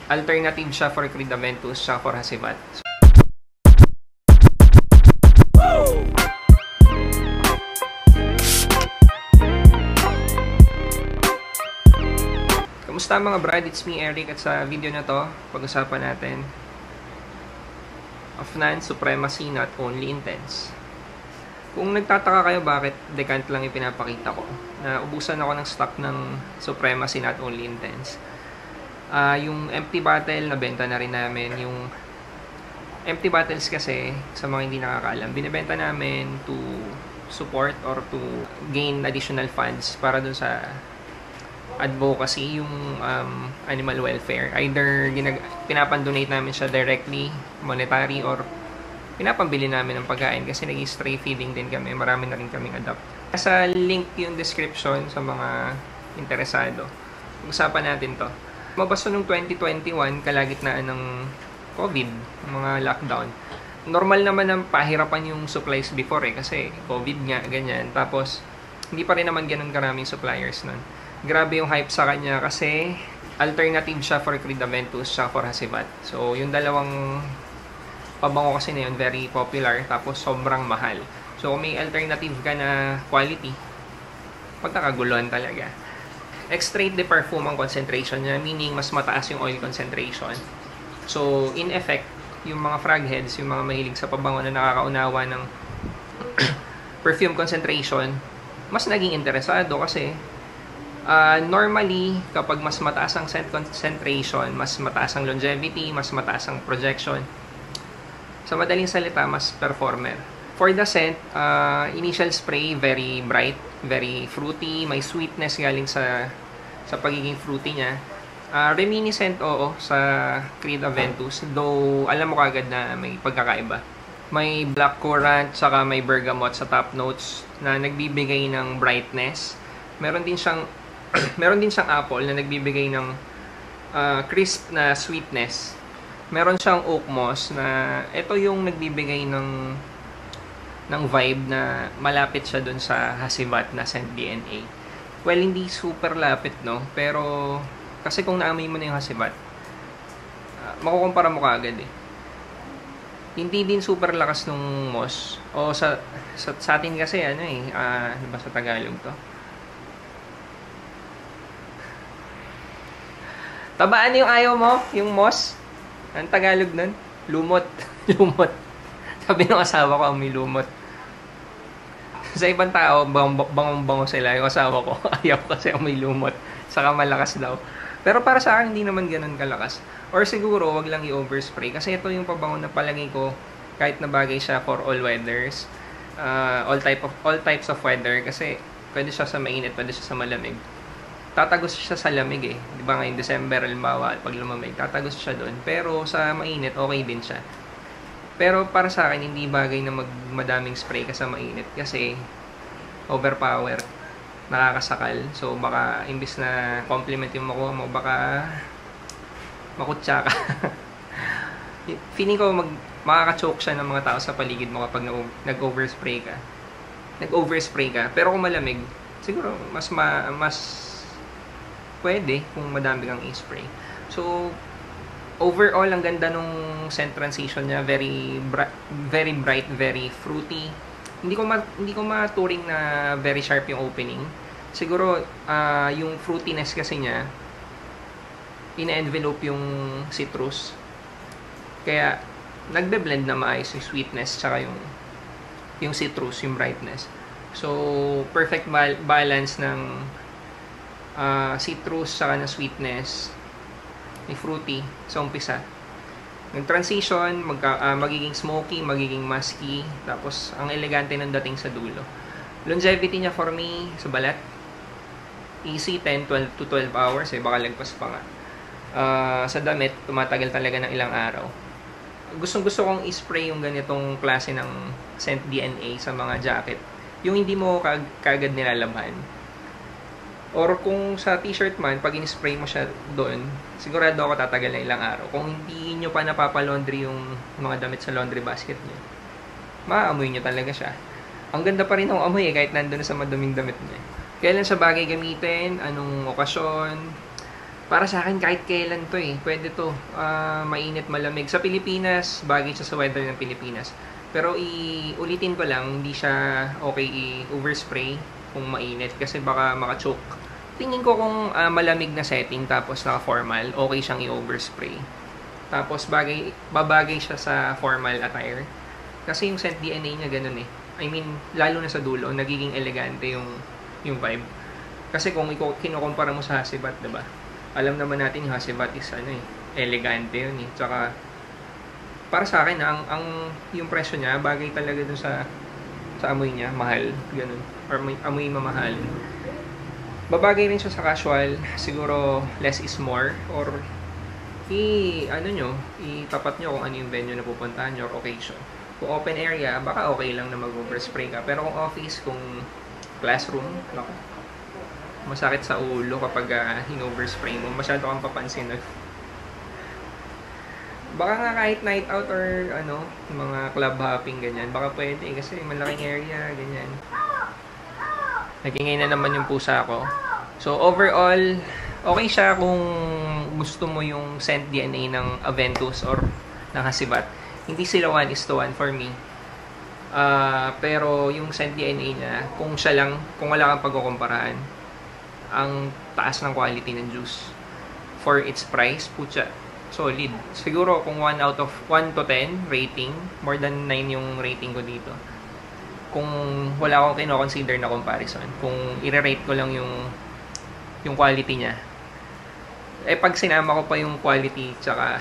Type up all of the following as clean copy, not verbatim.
alternative siya for Creed Aventus siya for Hasibat. Kamusta mga brad? It's me, Eric, at sa video na to, pag-usapan natin Afnan Supremacy Not Only Intense. Kung nagtataka kayo bakit decant lang yung pinapakita ko, na ubusan ako ng stock ng Supremacy Not Only Intense. Yung empty bottle, nabenta na rin namin. Yung empty bottles kasi, sa mga hindi nakakaalam, binibenta namin to support or to gain additional funds para dun sa advocacy, yung animal welfare. Either pinapandonate namin siya directly, monetary, or pinapambili namin ng pagkain kasi nag-stray feeding din kami. Marami na rin kaming adopt. Sa link yung description sa mga interesado. Pag-usapan natin to. Mabasa nung 2021, kalagitnaan ng COVID, mga lockdown. Normal naman ang pahirapan yung supplies before kasi COVID nga, ganyan. Tapos, hindi pa rin naman ganun karaming suppliers nun. Grabe yung hype sa kanya kasi alternative siya for Creed Aventus, siya for Hasibat. So, yung dalawang pabango kasi na yun, very popular, tapos sobrang mahal. So, kung may alternative ka na quality, pagkakaguluhan talaga. Extrait de parfum ang concentration niya, meaning mas mataas yung oil concentration. So, in effect, yung mga frogheads, yung mga mahilig sa pabango na nakakaunawa ng perfume concentration, mas naging interesado kasi normally, kapag mas mataas ang scent concentration, mas mataas ang longevity, mas mataas ang projection. Sa madaling salita, mas performer. For the scent, initial spray, very bright, very fruity, may sweetness galing sa pagiging fruity niya. Reminiscent, oo, sa Creed Aventus, though alam mo kagad na may pagkakaiba. May black currant, saka may bergamot sa top notes na nagbibigay ng brightness. Meron din siyang apple na nagbibigay ng crisp na sweetness. Meron siyang oak moss na ito yung nagbibigay ng vibe na malapit siya dun sa Hasibat na scent DNA. Well, hindi super lapit, no? Pero kasi kung naamoy mo na yung Hasibat, makukumpara mo kaagad eh. Hindi din super lakas nung moss. O sa atin kasi ano ba sa Tagalog to? Tabaan yung ayaw mo, yung moss. Ang Tagalog nun? Lumot. Lumot. Sabi ng asawa ko, may lumot. Sa ibang tao, bango sila. Yung asawa ko, ayaw kasi may lumot. Saka malakas daw. Pero para sa akin, hindi naman ganun kalakas. Or siguro, wag lang i-overspray. Kasi ito yung pabango na palagay ko, kahit na bagay siya for all weathers. All types of weather. Kasi pwede siya sa mainit, pwede siya sa malamig. Tatagos siya sa lamig eh. Di ba ngayong December, halimbawa, pag lumamig, tatagos siya doon. Pero sa mainit, okay din siya. Pero para sa akin, hindi bagay na madaming spray ka sa mainit. Kasi, overpower. Nakakasakal. So, baka, imbis na compliment yung makuha mo, baka makutsa ka. Feeling ko, makaka-choke siya ng mga tao sa paligid mo kapag nag-overspray ka. Nag-overspray ka. Pero kung malamig, siguro, mas pwede kung madami kang i-spray. So, overall, ang ganda nung scent transition niya. Very bright, very fruity. Hindi ko maturing na very sharp yung opening. Siguro, yung fruitiness kasi niya, ina-envelope yung citrus. Kaya, nagbe-blend na maayos yung sweetness tsaka yung citrus, yung brightness. So, perfect balance ng citrus saka na sweetness, may fruity sa umpisa. Yung transition, magiging smoky, magiging musky, tapos ang elegante ng dating sa dulo. Longevity niya for me, sa balat, easy 12 to 12 hours, baka lagpas pa nga. Sa damit, tumatagal talaga ng ilang araw. Gusto kong i-spray yung ganitong klase ng scent DNA sa mga jacket. Yung hindi mo kagad nilalabhan. Or kung sa t-shirt man, pag in-spray mo siya doon, sigurado ako tatagal na ilang araw. Kung hindi nyo pa napapalaundry yung mga damit sa laundry basket nyo, maaamoy nyo talaga siya. Ang ganda pa rin ng amoy kahit nandun sa maduming damit nyo. Kailan sa bagay gamitin, anong okasyon, Para sa akin, kahit kailan to eh. Pwede to. Mainit, malamig. Sa Pilipinas, bagay siya sa weather ng Pilipinas. Pero ulitin ko lang, hindi siya okay i-overspray kung mainit. Kasi baka makachoke. Tingin ko kung malamig na setting tapos naka-formal, okay siyang i-overspray. Tapos babagay siya sa formal attire. Kasi yung scent DNA niya ganun eh. I mean, lalo na sa dulo, nagiging elegante yung vibe. Kasi kung kinukumpara mo sa Hasibat, diba? Alam naman natin yung Hasibat is elegante yun eh. Tsaka, para sa akin, yung presyo niya, bagay talaga dun sa amoy niya, mahal, ganun. Or amoy mamahal. Babagay rin siya sa casual, siguro less is more. Or, itapat nyo kung ano yung venue na pupuntahan nyo or occasion. Kung open area, baka okay lang na mag-overspray ka. Pero kung office, kung classroom, naku, masakit sa ulo kapag in-overspray mo. Masyado kang papansin. Baka nga kahit night out or mga club hopping, ganyan. Baka pwede kasi malaking area, ganyan. Nagingay na naman yung pusa ko. So overall, okay siya kung gusto mo yung scent DNA ng Aventus or ng Hasibat. Hindi sila 1:1 for me. Pero yung scent DNA niya, kung wala kang pagkukumparahan, ang taas ng quality ng juice. For its price, putya, solid. Siguro kung 1 to 10 rating, more than 9 yung rating ko dito. Kung wala akong kino-consider na comparison, kung i-rate ko lang yung quality niya. Pag sinama ko pa yung quality tsaka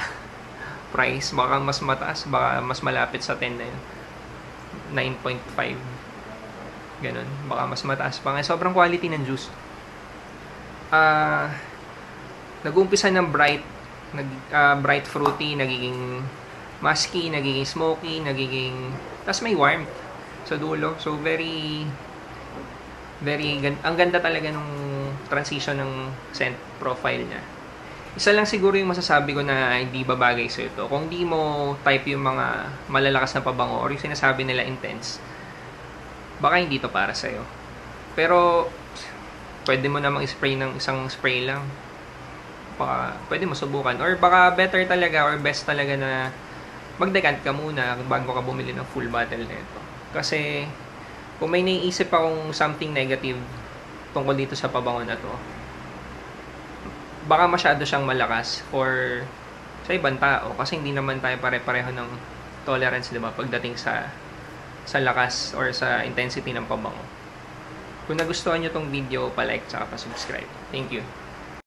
price, baka mas mataas, baka mas malapit sa 10 na yun. 9.5. Ganun. Baka mas mataas pa nga. Sobrang quality ng juice. Nag-uumpisa ng bright fruity, nagiging musky, nagiging smoky, tas may warmth sa dulo. So very ang ganda talaga nung transition ng scent profile niya. Isa lang siguro yung masasabi ko na hindi babagay sa ito. Kung di mo type yung mga malalakas na pabango or yung sinasabi nila intense, baka hindi to para sa'yo. Pero pwede mo namang spray ng isang spray lang. Baka pwede mo subukan. Or baka better talaga or best talaga na mag-decant ka muna bago ka bumili ng full bottle nito. Kasi kung may naiisip akong something negative tungkol dito sa pabango na to, baka masyado siyang malakas sa ibang tao. Kasi hindi naman tayo pare-pareho ng tolerance, diba? Pagdating sa lakas or sa intensity ng pabango. Kung nagustuhan nyo tong video, pa-like at pa-subscribe. Thank you.